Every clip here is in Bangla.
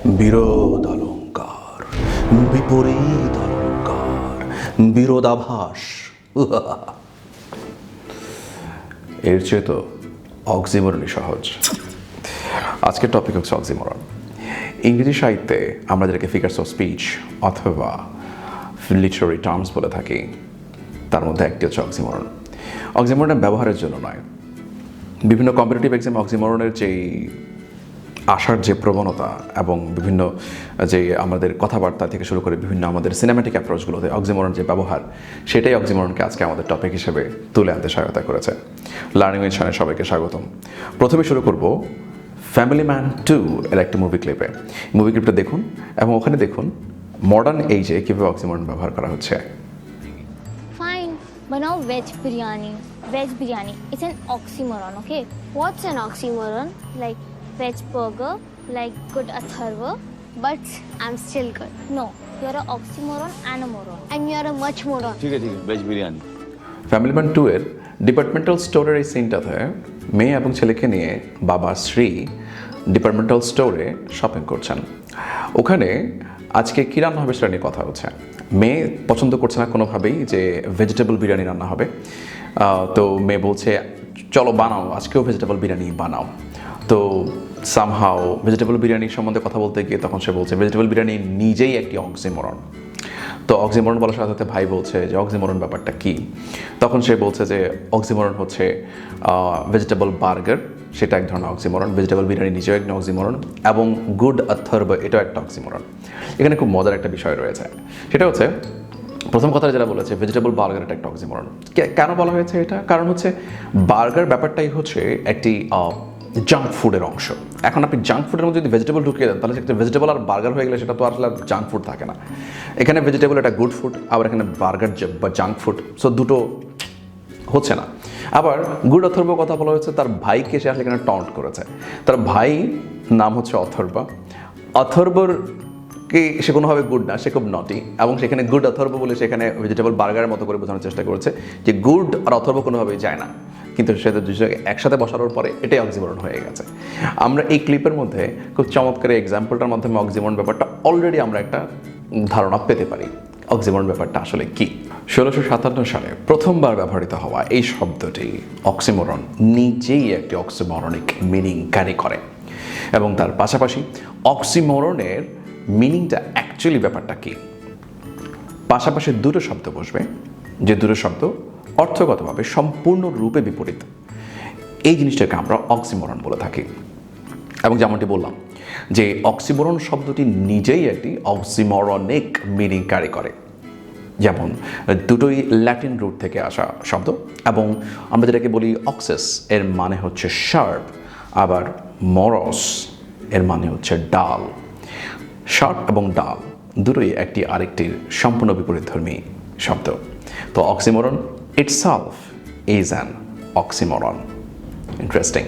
বিরোধ অলঙ্কার, বিপরীত অলঙ্কার, বিরোধাভাস। এর চেয়ে তো অক্সিমরনই সহজ। আজকের টপিক হচ্ছে অক্সিমরন। ইংরেজি সাহিত্যে আমরা যেটাকে ফিগার্স অফ স্পিচ অথবা লিটারারি টার্মস বলে থাকি, তার মধ্যে একটি হচ্ছে অক্সিমরন। অক্সিমরনের ব্যবহারের জন্য নয়, বিভিন্ন কম্পিটিটিভ এক্সামে অক্সিমরনের যেই আসার যে প্রবণতা এবং বিভিন্ন যে আমাদের কথাবার্তা থেকে শুরু করে বিভিন্ন আমাদের সিনেম্যাটিক অ্যাপ্রোচগুলোতে অক্সিমরন যে ব্যবহার, সেটাই অক্সিমরনকে আজকে আমাদের টপিক হিসেবে তুলে আনতে সহায়তা করেছে। লার্নিং উইথ শাহানের সবাইকে স্বাগতম। প্রথমে শুরু করব ফ্যামিলি ম্যান 2 এর একটি মুভি ক্লিপে। মুভি ক্লিপটা দেখুন এবং ওখানে দেখুন মডার্ন এইজে কীভাবে অক্সিমরন ব্যবহার করা হচ্ছে। Fine, banao veg biryani. Veg biryani. It's an oxymoron, okay? What's an oxymoron? Like veg burger, like good atharva, but I'm still good. no, you're an oxymoron and a moron. And you're a much moron. ठीक है वेज बिरयानी। ফ্যামিলি ম্যান 2 এর ডিপার্টমেন্টাল স্টোরের এই সিনটাতে মেয়ে এবং ছেলেকে নিয়ে বাবা শ্রী ডিপার্টমেন্টাল স্টোরে শপিং করছেন। ওখানে আজকে কী রান্না হবে সেটা নিয়ে কথা হচ্ছে। মেয়ে পছন্দ করছে না কোনোভাবেই যে ভেজিটেবল বিরিয়ানি রান্না হবে, তো মেয়ে বলছে চলো বানাও, আজকেও ভেজিটেবল বিরিয়ানি বানাও। তো সামহাও ভেজিটেবল বিরিয়ানি সম্বন্ধে কথা বলতে গিয়ে তখন সে বলছে ভেজিটেবল বিরিয়ানি নিজেই একটি অক্সিমরন। তো অক্সিমরন বলার সাথে সাথে ভাই বলছে যে অক্সিমরন ব্যাপারটা কী। তখন সে বলছে যে অক্সিমরন হচ্ছে ভেজিটেবল বার্গার, সেটা এক ধরনের অক্সিমরন, ভেজিটেবল বিরিয়ানি নিজেও এক অক্সিমরন, এবং গুড আথর্ব এটাও একটা অক্সিমরন। এখানে খুব মজার একটা বিষয় রয়েছে, সেটা হচ্ছে প্রথম কথা যেটা বলেছে ভেজিটেবল বার্গার এটা একটা অক্সিমরন। কেন বলা হয়েছে এটা? কারণ হচ্ছে বার্গার ব্যাপারটাই হচ্ছে একটি জাঙ্ক ফুডের অংশ। এখন আপনি জাঙ্ক ফুডের মধ্যে যদি ভেজিটেবল ঢুকিয়ে দেন, তাহলে সেটা ভেজিটেবল আর বার্গার হয়ে গেলে সেটা তো আসলে জাঙ্ক ফুড থাকে না। এখানে ভেজিটেবল একটা গুড ফুড, আবার এখানে বার্গার বা জাঙ্ক ফুড, সো দুটো হচ্ছে না। আবার গুড অথর্ব কথা বলা হয়েছে, তার ভাইকে সে আসলে এখানে টন্ট করেছে। তার ভাই নাম হচ্ছে অথর্বা। অথর্বকে সে কোনোভাবে গুড না, সে খুব নটি, এবং সেখানে গুড অথর্ব বলে সেখানে ভেজিটেবল বার্গারের মতো করে বোঝানোর চেষ্টা করেছে যে গুড আর অথর্ব কোনোভাবেই যায় না, কিন্তু সেটা দুজনকে একসাথে বসানোর পরে এটাই অক্সিমরন হয়ে গেছে। আমরা এই ক্লিপের মধ্যে খুব চমৎকার এক্সাম্পলটার মাধ্যমে অক্সিমরন ব্যাপারটা অলরেডি আমরা একটা ধারণা পেতে পারি অক্সিমরন ব্যাপারটা আসলে কি। 1657 সালে প্রথমবার ব্যবহৃত হওয়া এই শব্দটি অক্সিমরন নিজেই একটি অক্সিমরনিক মিনিং ক্যারি করে, এবং তার পাশাপাশি অক্সিমরনের মিনিংটা অ্যাকচুয়ালি ব্যাপারটা কি। পাশাপাশি দুটো শব্দ বসবে, যে দুটো শব্দ অর্থগতভাবে সম্পূর্ণরূপে বিপরীত। এই জিনিসটাকে আমরা অক্সিমরন বলে থাকি। এবং যেমনটি বললাম যে অক্সিমরন শব্দটি নিজেই একটি অক্সিমরনিক মিনিং ক্যারি করে, যেমন দুটোই ল্যাটিন রুট থেকে আসা শব্দ, এবং আমরা যেটাকে বলি অক্সেস এর মানে হচ্ছে শার্প, আবার মরস এর মানে হচ্ছে ডাল। শার্প এবং ডাল দুটোই একটি আরেকটির সম্পূর্ণ বিপরীতধর্মী শব্দ। তো oxymoron itself is an oxymoron. Interesting.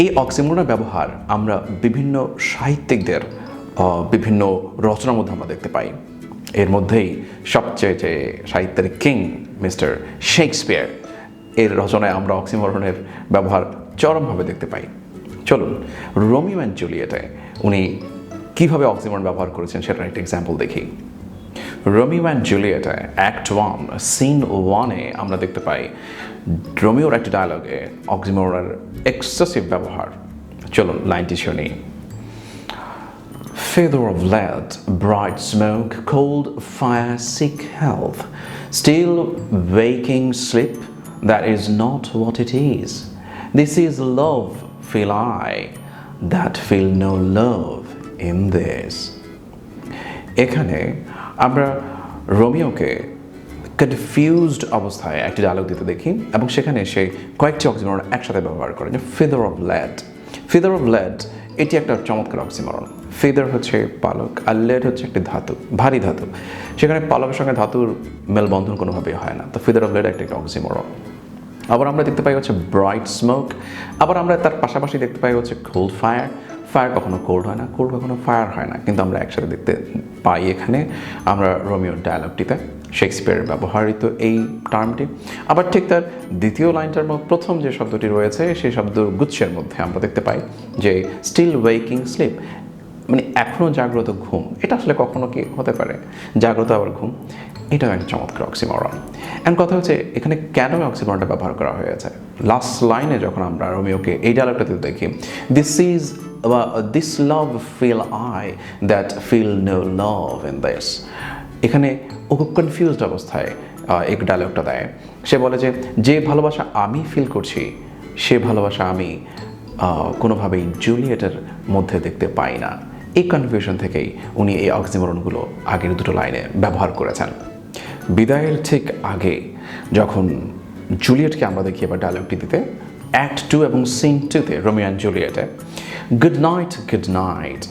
এই অক্সিমরনের ব্যবহার আমরা বিভিন্ন সাহিত্যিকদের বিভিন্ন রচনার মধ্যে আমরা দেখতে পাই। এর মধ্যেই সবচেয়ে যে সাহিত্যের কিং মিস্টার শেক্সপিয়ার, এর রচনায় আমরা অক্সিমরনের ব্যবহার চরমভাবে দেখতে পাই। চলুন রোমিও অ্যান্ড জুলিয়েটে উনি কীভাবে অক্সিমরন ব্যবহার করেছেন সেটার একটা এক্সাম্পল দেখি। রোমিও অ্যান্ড জুলিয়েটে অ্যাক্ট 1 সিন 1-এ আমরা দেখতে পাই রোমিওর একটা ডায়লগে অক্সিমরনের এক্সেসিভ ব্যবহার। চলুন লাইনটি শুনি। Feather of lead, bright smoke, cold fire, sick health, still waking sleep, that is not what it is. This is love, feel I, that feel no love in this. এখানে আমরা রোমিওকে কনফিউজড অবস্থায় একটি ডায়লগ দিতে দেখি, এবং সেখানে সে কয়েকটি অক্সিমরন একসাথে ব্যবহার করে। যে feather of lead, feather of lead এটি একটা চমৎকার অক্সিমরন। ফেদার হচ্ছে পালক, আর লেড হচ্ছে একটি ধাতু, ভারী ধাতু। সেখানে পালকের সঙ্গে ধাতুর মেলবন্ধন কোনোভাবেই হয় না, তো ফেদার অফ লেড একটা অক্সিমরন। আবার আমরা দেখতে পাই হচ্ছে ব্রাইট স্মোক, আবার আমরা তার পাশাপাশি দেখতে পাই হচ্ছে কোল্ড ফায়ার। ফায়ার কখনো কোল্ড হয় না, কোল্ড কখনো ফায়ার হয় না, কিন্তু আমরা একসাথে দেখতে পাই এখানে আমরা রোমিওর ডায়ালগটিতে শেক্সপিয়ারের ব্যবহৃত এই টার্মটি। আবার ঠিক তার দ্বিতীয় লাইনটার প্রথম যে শব্দটি রয়েছে সেই শব্দ গুচ্ছের মধ্যে আমরা দেখতে পাই যে স্টিল ওয়েকিং স্লিপ, মানে এখনও জাগ্রত ঘুম, এটা আসলে কখনো কি হতে পারে? জাগ্রত আবার ঘুম, এটাও একটা চমৎকার অক্সিমরন। অ্যান্ড কথা হচ্ছে এখানে কেন অক্সিমরনটা ব্যবহার করা হয়েছে? লাস্ট লাইনে যখন আমরা রোমিওকে এই ডায়লগটাতে দেখি, this love feel I that feel no love in this, এখানে ও খুব কনফিউজড অবস্থায় এই ডায়লগটা দেয়। সে বলে যে ভালোবাসা আমি ফিল করছি সে ভালোবাসা আমি কোনোভাবেই জুলিয়েটের মধ্যে দেখতে পাই না। এই কনফিউশন থেকেই উনি এই অক্সিমরনগুলো আগের দুটো লাইনে ব্যবহার করেছেন। বিদায়ের ঠিক আগে যখন জুলিয়েটকে আমরা দেখি এবার ডায়লগটি দিতে, অ্যাক্ট 2 এবং সিন 2-তে রোমিও অ্যান্ড জুলিয়েটে, good night,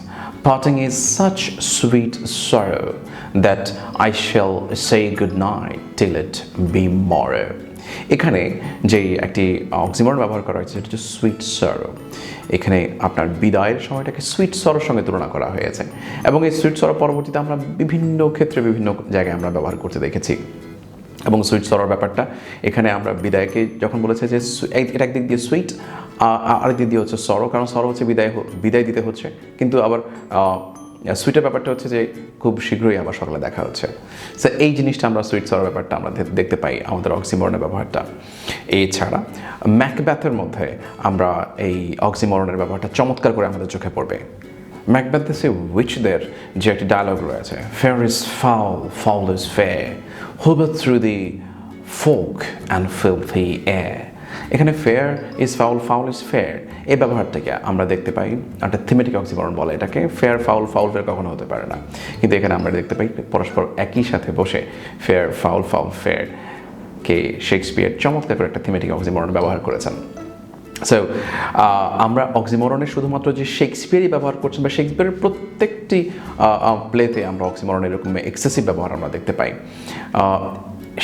parting is such sweet sorrow that I shall say good night till it be morrow. এখানে যে একটি অক্সিমরন ব্যবহার করা হয়েছে সেটা হচ্ছে সুইট সরো। এখানে আপনার বিদায়ের সময়টাকে সুইট সরোর সঙ্গে তুলনা করা হয়েছে এবং এই সুইট সরো পরবর্তীতে আমরা বিভিন্ন ক্ষেত্রে বিভিন্ন জায়গায় আমরা ব্যবহার করতে দেখেছি। এবং সুইট সরোর ব্যাপারটা এখানে আমরা বিদায়কে যখন বলেছে যে এটা একদিক দিয়ে সুইট আরেক দিক দিয়ে হচ্ছে সরো, কারণ সরো হচ্ছে বিদায় দিতে হচ্ছে, কিন্তু আবার সুইটের ব্যাপারটা হচ্ছে যে খুব শীঘ্রই আবার সকালে দেখা হচ্ছে। সো এই জিনিসটা আমরা সুইট সরোর ব্যাপারটা আমরা দেখতে পাই আমাদের অক্সিমরনের ব্যবহারটা। এছাড়া ম্যাকবেথের মধ্যে আমরা এই অক্সিমরনের ব্যবহারটা চমৎকার করে আমাদের চোখে পড়বে। ম্যাকবেথে উইচদের যে একটি ডায়লগ রয়েছে, fair is foul, foul is fair, hover through the fog and filthy air. এখানে fair is foul, foul is fair, এই ব্যবহারটাকে আমরা দেখতে পাই একটা থিমেটিক অক্সিমরন বলে এটাকে। ফেয়ার ফাউল, ফাউল ফেয়ার কখনো হতে পারে না, কিন্তু এখানে আমরা দেখতে পাই পরস্পর একই সাথে বসে ফেয়ার ফাউল, ফাউল ফেয়ার কে শেক্সপিয়ার চমৎকার করে একটা থিমেটিক অক্সিমরন ব্যবহার করেছেন। সো আমরা অক্সিমরনের শুধুমাত্র যে শেক্সপিয়ারই ব্যবহার করছেন বা শেক্সপিয়ারের প্রত্যেকটি প্লেতে আমরা অক্সিমরনের এরকম এক্সেসিভ ব্যবহার আমরা দেখতে পাই।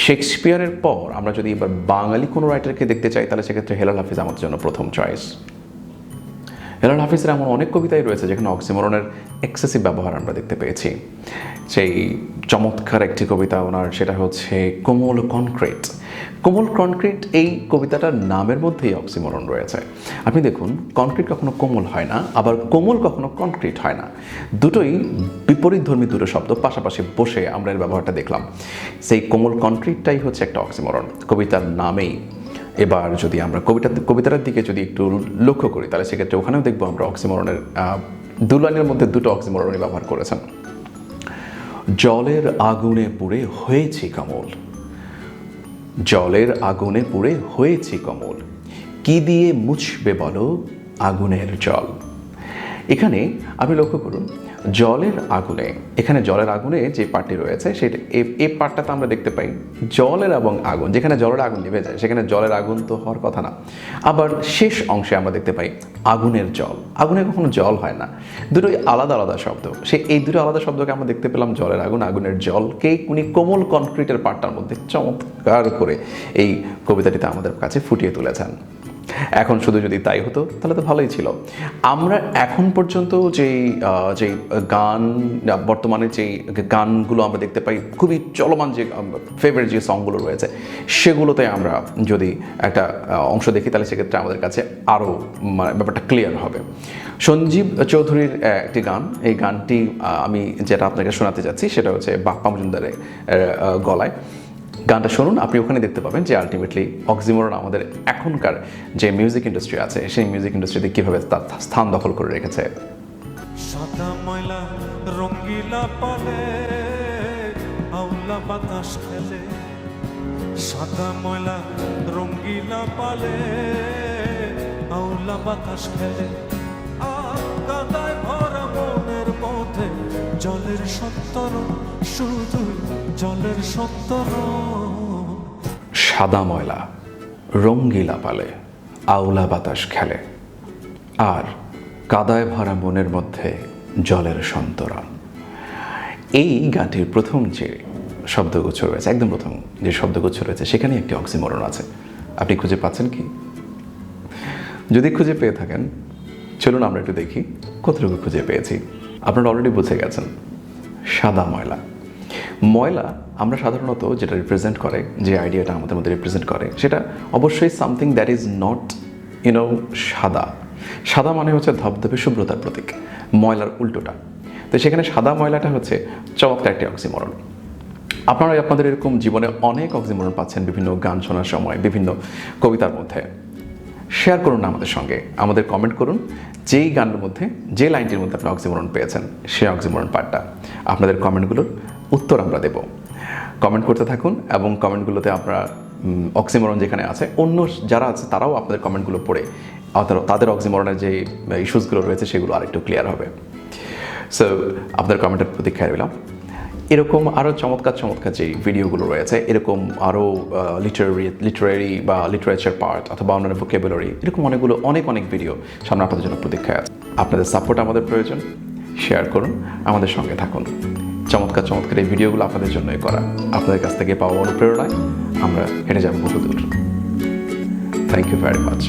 শেক্সপিয়ারের পর আমরা যদি এবার বাঙালি কোনো রাইটারকে দেখতে চাই তাহলে সেক্ষেত্রে হেলাল হাফিজ আমাদের জন্য প্রথম চয়েস। হেলাল হাফিজের এমন অনেক কবিতাই রয়েছে যেখানে অক্সিমরনের এক্সেসিভ ব্যবহার আমরা দেখতে পেয়েছি। সেই চমৎকার একটি কবিতা ওনার, সেটা হচ্ছে কোমল কনক্রিট। কোমল কনক্রিট এই কবিতাটার নামের মধ্যেই অক্সিমরন রয়েছে। আপনি দেখুন, কনক্রিট কখনো কোমল হয় না, আবার কোমল কখনো কনক্রিট হয় না। দুটোই বিপরীতধর্মী দুটো শব্দ পাশাপাশি বসে আমরা এর ব্যবহারটা দেখলাম। সেই কোমল কনক্রিটটাই হচ্ছে একটা অক্সিমরন কবিতার নামেই। এবার যদি আমরা কবিতাটার দিকে যদি একটু লক্ষ্য করি তাহলে সেক্ষেত্রে ওখানেও দেখবো আমরা অক্সিমরনের দু লাইনের মধ্যে দুটো অক্সিমরনই ব্যবহার করেছেন। জলের আগুনে পুড়ে হয়েছি কমল, জলের আগুনে পুড়ে হয়েছি কমল, কি দিয়ে মুছবে বলো আগুনের জল। এখানে আপনি লক্ষ্য করুন, জলের আগুনে, এখানে জলের আগুনে যে পার্টটি রয়েছে সেটা এই পার্টটাতে আমরা দেখতে পাই জলের এবং আগুন, যেখানে জলের আগুন নিভে যায় সেখানে জলের আগুন তো হওয়ার কথা না। আবার শেষ অংশে আমরা দেখতে পাই আগুনের জল। আগুনে কখনো জল হয় না, দুটোই আলাদা আলাদা শব্দ। এই দুটো আলাদা শব্দকে আমরা দেখতে পেলাম জলের আগুন, আগুনের জলকে উনি কোমল কনক্রিটের পার্টটার মধ্যে চমৎকার করে এই কবিতাটিতে আমাদের কাছে ফুটিয়ে তুলেছেন। এখন শুধু যদি তাই হতো তাহলে তো ভালোই ছিল। আমরা এখন পর্যন্ত যেই গান, বর্তমানে যেই গানগুলো আমরা দেখতে পাই, খুবই চলমান যে ফেভারিট যে সংগুলো রয়েছে, সেগুলোতে আমরা যদি একটা অংশ দেখি তাহলে সেক্ষেত্রে আমাদের কাছে আরও ব্যাপারটা ক্লিয়ার হবে। সঞ্জীব চৌধুরীর একটি গান, এই গানটি আমি যেটা আপনাকে শোনাতে যাচ্ছি সেটা হচ্ছে বাপ্পা মজুমদারের গলায়। গানটা শুনুন, আপনি ওখানে দেখতে পাবেন যে আলটিমেটলি অক্সিমরন আমাদের এখনকার যে মিউজিক ইন্ডাস্ট্রি আছে সেই মিউজিক ইন্ডাস্ট্রিতে কীভাবে তার স্থান দখল করে রেখেছে। সাদা ময়লা রঙ্গিলা পালে আউলা বাতাস খেলে, সাদা ময়লা রঙ্গিলা পালে আউলা বাতাস খেলে, কাদায় ভরা মনের মধ্যে জলের সত্তরণ, শুধু জলের সত্তরণ। সাদা ময়লা রঙ্গিলা পালে আউলা বাতাস খেলে, আর কাদায় ভরা মনের মধ্যে জলের সন্তরণ। এই গানটির প্রথম যে শব্দগুচ্ছ রয়েছে, একদম প্রথম যে শব্দগুচ্ছ রয়েছে, সেখানে একটি অক্সিমরন আছে। আপনি খুঁজে পাচ্ছেন কি? যদি খুঁজে পেয়ে থাকেন চলুন আমরা একটু দেখি কতটুকু খুঁজে পেয়েছি। আপনারা অলরেডি বুঝে গেছেন, সাদা ময়লা। ময়লা আমরা সাধারণত যেটা রিপ্রেজেন্ট করে, যে আইডিয়াটা আমাদের মধ্যে রিপ্রেজেন্ট করে, সেটা অবশ্যই সামথিং দ্যাট ইজ নট সাদা। সাদা মানে হচ্ছে ধবধবে শুভ্রতার প্রতীক, ময়লার উল্টোটা। তো সেখানে সাদা ময়লাটা হচ্ছে চমৎকার একটি অক্সিমরন। আপনারা আপনাদের এরকম জীবনে অনেক অক্সিমরন পাচ্ছেন বিভিন্ন গান শোনার সময়, বিভিন্ন কবিতার মধ্যে। শেয়ার করুন না আমাদের সঙ্গে, আমাদের কমেন্ট করুন যেই গানের মধ্যে, যে লাইনটির মধ্যে আপনি অক্সিমরন পেয়েছেন সেই অক্সিমরন পার্টটা। আপনাদের কমেন্টগুলোর উত্তর আমরা দেব। কমেন্ট করতে থাকুন এবং কমেন্টগুলোতে আপনারা অক্সিমরন যেখানে আছে, অন্য যারা আছে তারাও আপনাদের কমেন্টগুলো পড়ে তাদের অক্সিমরনের যে ইস্যুসগুলো রয়েছে সেগুলো আরেকটু ক্লিয়ার হবে। সো আপনাদের কমেন্টের প্রতীক্ষায় রইলাম। এরকম আরও চমৎকার যে ভিডিওগুলো রয়েছে, এরকম আরও লিটারেরি বা লিটারেচার পার্ট অথবা অন্যান্য ভোকাবুলারি, এরকম অনেক ভিডিও সামনে আপনাদের জন্য প্রতীক্ষায় আছে। আপনাদের সাপোর্ট আমাদের প্রয়োজন। শেয়ার করুন, আমাদের সঙ্গে থাকুন। চমৎকার এই ভিডিওগুলো আপনাদের জন্যই করা। আপনাদের কাছ থেকে পাওয়া অনুপ্রেরণায় আমরা হেঁটে যাব বহুদূর। Thank you very much.